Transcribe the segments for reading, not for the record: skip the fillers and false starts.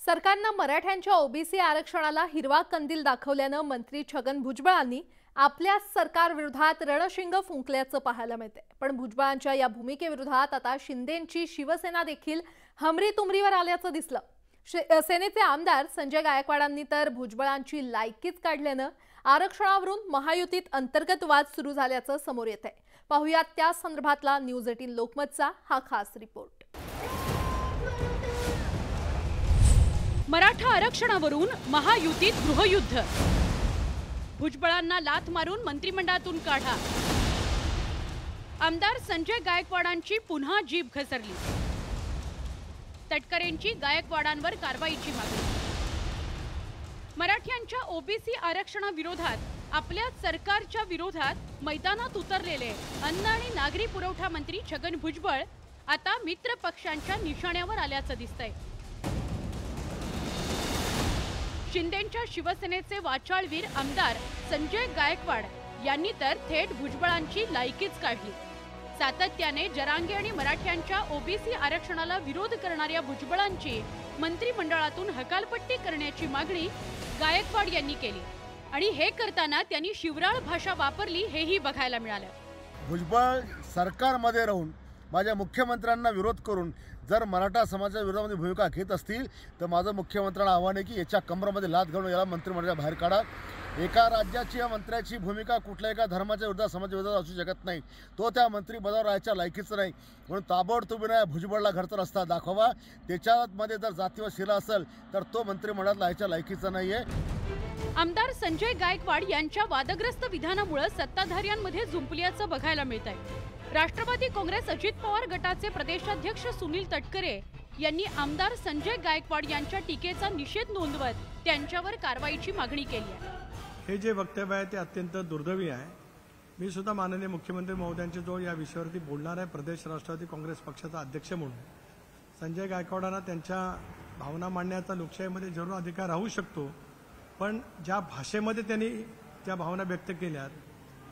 सरकारनं मराठ्यांच्या ओबीसी आरक्षणाला हिरवा कंदील दाखवल्यानं मंत्री छगन भुजबळांनी आपल्या सरकारविरोधात रणशिंग फुंकल्याचं पाहायला मिळतंय। पण भुजबळांच्या या भूमिकेविरोधात आता शिंदेंची शिवसेना देखील हमरीतुमरीवर आल्याचं दिसलं। सेनेचे आमदार संजय गायकवाडांनी तर भुजबळांची लायकीच काढल्यानं आरक्षणावरून महायुतीत अंतर्गत वाद सुरू झाल्याचं समोर येतंय। पाहुयात त्या संदर्भातला न्यूज 18 लोकमतचा हा खास रिपोर्ट। मराठा आरक्षणावरून महायुतीत गृहयुद्ध, भुजबळांना लाथ मारून मंत्रिमंडळातून काढा, आमदार संजय गायकवाडांची पुन्हा जीभ घसरली, तटकरेंची गायकवाडांवर कारवाईची मागणी। मराठ्यांच्या ओबीसी आरक्षणाविरोधात आपल्या सरकारच्या विरोधात मैदानात उतरलेले अन्न आणि नागरी पुरवठा मंत्री छगन भुजबळ आता मित्र पक्षांच्या निशाण्यावर आल्याचं दिसतंय। शिंदेंच्या शिवसेनेचे वाचाळवीर आमदार संजय गायकवाड यांनी तर थेट भुजबळांची लायकीच काढली। सातत्याने जरांगे आणि मराठ्यांच्या ओबीसी आरक्षणाला विरोध करणाऱ्या भुजबळांची मंत्रिमंडळातून हकालपट्टी करण्याची मागणी गायकवाड यांनी केली आणि हे करताना त्यांनी शिवराळ भाषा वापरली हेही बघायला मिळालं। भुजबळ सरकारमध्ये राहून माझ्या मुख्यमंत्र्यांना विरोध करून जर मराठा समाजाच्या विरोधामध्ये भूमिका घेत असतील तर माझं मुख्यमंत्र्यांना आव्हान आहे की याच्या कमरामध्ये लाथ घालून याला मंत्रिमंडळाच्या बाहेर काढा। एका राज्याची या मंत्र्याची भूमिका कुठल्या एका धर्माच्या विरोधात समाजाच्या विरोधात असू शकत नाही। तो त्या मंत्रिपदावर राहायच्या लायकीचं नाही, म्हणून ताबडतोबीने भुजबळला घरचा रस्ता दाखवा। त्याच्यामध्ये जर जातीवाद शिरला असेल तर तो मंत्रिमंडळात राहायच्या लायकीचा नाही आहे। आमदार संजय गायकवाड यांच्या वादग्रस्त विधानामुळे सत्ताधाऱ्यांमध्ये जुंपल्याचं बघायला मिळत आहे। राष्ट्रवादी काँग्रेस अजित पवार गटाचे प्रदेशाध्यक्ष सुनील तटकरे यांनी आमदार संजय गायकवाड यांच्या टीकेचा निषेध नोंदवत त्यांच्यावर कारवाईची मागणी केली आहे। हे जे वक्तव्य आहे ते अत्यंत दुर्दैवी आहे। मी सुद्धा माननीय मुख्यमंत्री महोदयांच्या जवळ या विषयावरती बोलणार आहे। प्रदेश राष्ट्रवादी काँग्रेस पक्षाचा अध्यक्ष म्हणून संजय गायकवाडांना त्यांच्या भावना मांडण्याचा लोकशाहीमध्ये जरूर अधिकार राहू शकतो, पण ज्या भाषेमध्ये त्यांनी त्या भावना व्यक्त केल्या,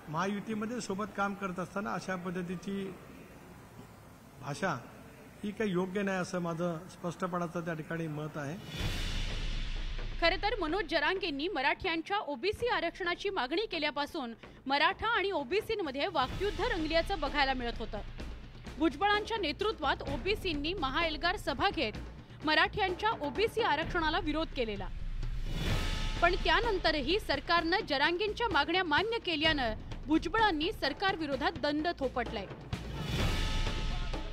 महायुतीमध्ये सोबत काम करत असताना अशा पद्धतीची भाषा ही काही योग्य नाही असं माझं स्पष्टपणाचं त्या ठिकाणी मत आहे। खरं तर मनोज जरांगेंनी मराठ्यांच्या ओबीसी आरक्षणाची मागणी केल्यापासून मराठा आणि ओबीसींमध्ये वाकयुद्ध रंगल्याचं बघायला मिळत होतं। भुजबळांच्या नेतृत्वात ओबीसींनी महाएल्गार सभा घेत मराठ्यांच्या ओबीसी आरक्षणाला विरोध केलेला, पण त्यानंतरही सरकारनं जरांगेंच्या मागण्या मान्य केल्यानं भुजबळांनी सरकार विरोधात दंड थोपटलाय।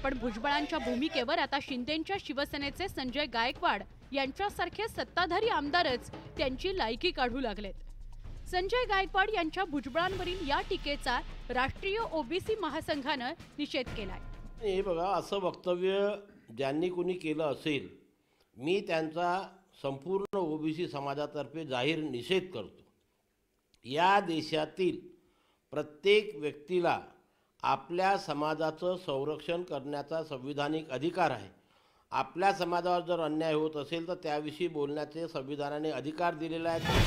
पण भुजबळांच्या भूमिकेवर आता शिंदेंच्या शिवसेनेचे संजय गायकवाड यांच्यासारखे सत्ताधारी आमदारच त्यांची लायकी काढू लागलेत। संजय गायकवाड यांच्या भुजबळांवरील या टीकेचा राष्ट्रीय ओबीसी महासंघानं निषेध केलाय। हे बघा, असं वक्तव्य ज्यांनी कोणी केलं असेल, मी त्यांचा संपूर्ण ओबीसी समाजातर्फे जाहीर निषेध करतो। या देशातील प्रत्येक व्यक्तीला आपल्या समाजाचं संरक्षण करण्याचा संविधानिक अधिकार आहे। आपल्या समाजावर जर अन्याय होत असेल तर त्याविषयी बोलण्याचे संविधानाने अधिकार दिलेला आहे।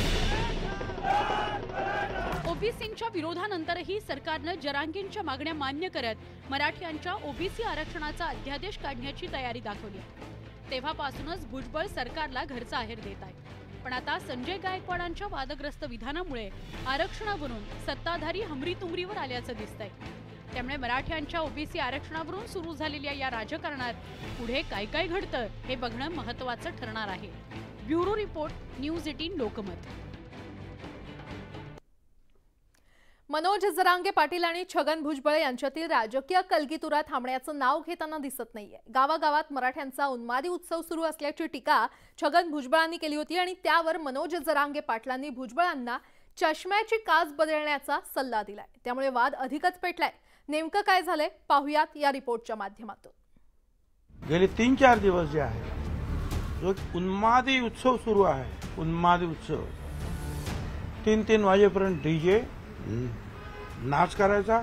ओबीसींच्या विरोधानंतरही सरकारनं जरांगेंच्या मागण्या मान्य करत मराठ्यांच्या ओबीसी आरक्षणाचा अध्यादेश काढण्याची तयारी दाखवली। तेव्हापासूनच भुजबळ सरकारला घरचा आहेर देत आहे। पण आता संजय गायकवाडांच्या वादग्रस्त विधानामुळे आरक्षणावरून सत्ताधारी हमरीतुमरीवर आल्याचं दिसतंय। त्यामुळे मराठ्यांच्या ओबीसी आरक्षणावरून सुरू झालेल्या या राजकारणात पुढे काय काय घडतं हे बघणं महत्त्वाचं ठरणार आहे। Bureau report, news 18 Lokmat. Manoj Jarange Patil आणि छगन भुजबळ यांच्यातील राजकीय कलगीतुरा थांबण्याचं नाव घेताना दिसत नाहीये। गावागावात मराठ्यांचा उन्मादी उत्सव सुरू असल्याची टीका छगन भुजबळांनी केली होती आणि त्यावर मनोज जरांगे पाटलांनी भुजबळांना चष्म्याची काच बदलण्याचा सल्ला दिलाय। त्यामुळे वाद अधिकच पेटलाय। नेमकं काय झालंय पाहुयात या रिपोर्टच्या माध्यमातून। गेले 3-4 दिवस जे आहे जो उन्मादी उत्सव सुरू आहे, उन्मादी उत्सव 3-3 वाजेपर्यंत डीजे नाच करायचा,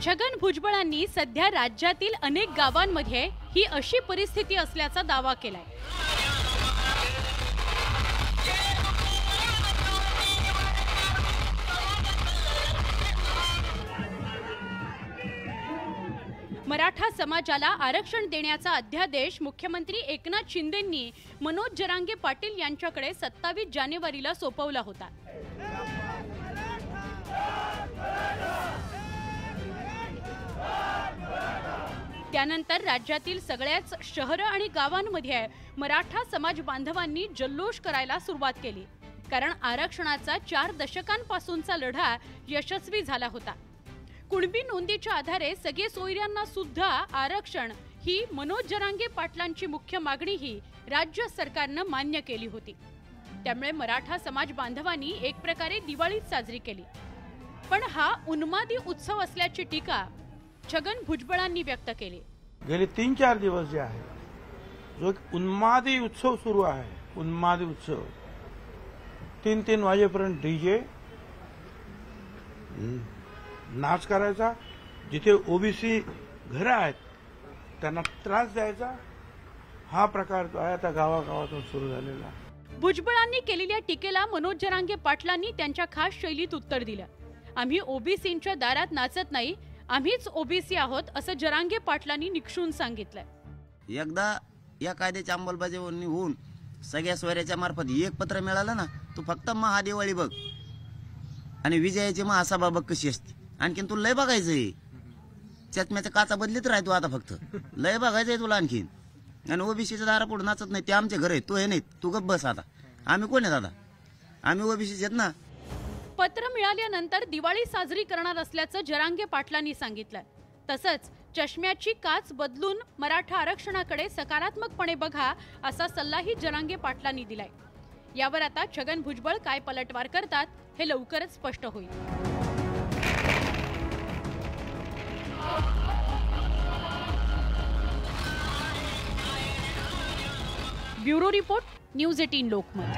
छगन भुजबळांनी सध्या राज्यातील अनेक गावांमध्ये ही अशी परिस्थिती असल्याचा दावा केलाय। मराठा समाजाला आरक्षण देण्याचा अध्यादेश मुख्यमंत्री एकनाथ शिंदेंनी मनोज जरांगे पाटील यांच्याकडे 27 जानेवारीला सोपवला होता. त्यानंतर राज्यातील सगळ्याच शहरं आणि गावांमध्ये मराठा समाज बांधवांनी जल्लोष करायला सुरुवात केली, कारण आरक्षणाचा 4 दशकांपासूनचा लढा यशस्वी झाला होता. कुणबी नोंदीच्या आधारे सगळे सोयऱ्यांना सुद्धा आरक्षण ही मनोज जरांगे पाटलांची मुख्य मागणीही राज्य सरकारनं मान्य केली होती. त्यामुळे मराठा समाज बांधवांनी एक प्रकारे दिवाळीच साजरी केली. पण हा उन्मादी उत्सव असल्याची टीका छगन भुजबळांनी व्यक्त केली. गेले 3-4 दिवस जे आहे जो एक उन्मादी उत्सव सुरू आहे, उन्मादी उत्सव 3-3 वाजेपर्यंत डीजे नाच करायचा, जिथे ओबीसी घरं आहेत त्यांना त्रास द्यायचा, हा प्रकार जो आहे आता गावागावातून सुरू झालेला. भुजबळांनी केलेल्या टीकेला मनोज जरांगे पाटलांनी त्यांच्या खास शैलीत उत्तर दिलं. आम्ही ओबीसींच्या दारात नाचत नाही, आम्हीच ओबीसी आहोत असं जरांगे पाटलांनी निक्षून सांगितलंय. एकदा या कायद्याची अंमलबजावणी होऊन सगळ्या सोयऱ्याच्या मार्फत एक पत्र मिळालं ना, तू फक्त महादिवाळी बघ आणि विजयाची महासभा बघ कशी असते. आणखीन तू लय बघायचंय, चष्म्याच्या काचा बदलीत राहतो आता, फक्त लय बघायचंय तुला आणखीन. आणि ओबीसीच्या दारा पुढे नाचत नाही, ते आमचे घर आहे, तू हे नाही, तू गप्प बस. आता आम्ही कोण आहे दादा, आम्ही ओबीसीचे आहेत ना. पत्र मिळाल्यानंतर दिवाळी साजरी करणार असल्याचं जरांगे पाटलांनी सांगितलं. तसंच चष्म्याची काच बदलून मराठा आरक्षणाकडे सकारात्मकपणे बघा असा सल्लाही जरांगे पाटलांनी दिलाय. यावर आता छगन भुजबळ काय पलटवार करतात हे लवकरच स्पष्ट होईल. Bureau report, news 18 Lokmat.